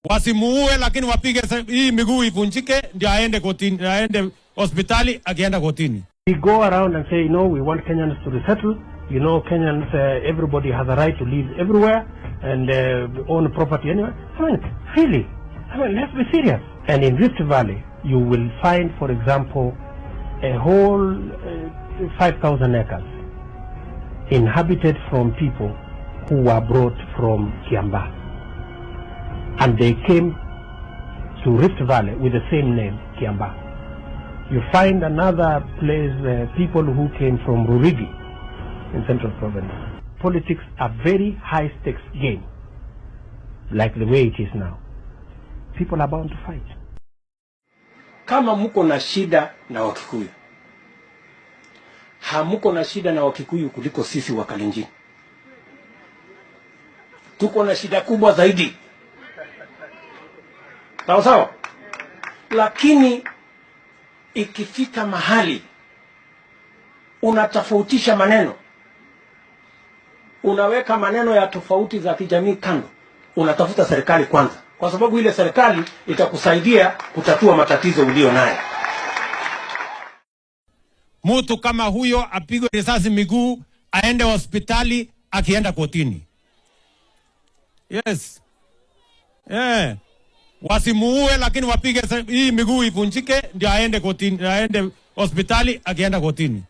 Wasimuue, lakini wapige hii miguu ivunjike ndio aende kotini, aende hospitali akienda kotini. We go around and say, you know, we want Kenyans to resettle. You know, Kenyans, everybody has a right to live everywhere and own property anywhere. I mean, really, let's be serious. And in Rift Valley, you will find, for example, a whole 5,000 acres inhabited from people who were brought from Kiambaa. And they came to Rift Valley with the same name, Kiambaa. You find another place, people who came from Rurigi in Central Province. Politics are very high stakes game, like the way it is now. People are bound to fight. Kama muko na shida na Wakikuyu, hamuko na shida na Wakikuyu kuliko sisi wa Kalenjin. Tuko na shida kubwa zaidi. Sawa sawa? Lakini ikifika mahali unatofautisha maneno, unaweka maneno ya tofauti za kijamii kando, unatafuta serikali kwanza, kwa sababu ile serikali itakusaidia kutatua matatizo ulio nayo. Mtu kama huyo apigwe risasi miguu, aende hospitali akienda kotini. Yes. Wasimuue, lakini wapige hii miguu ivunjike ndio aende kotini, aende hospitali akienda kotini.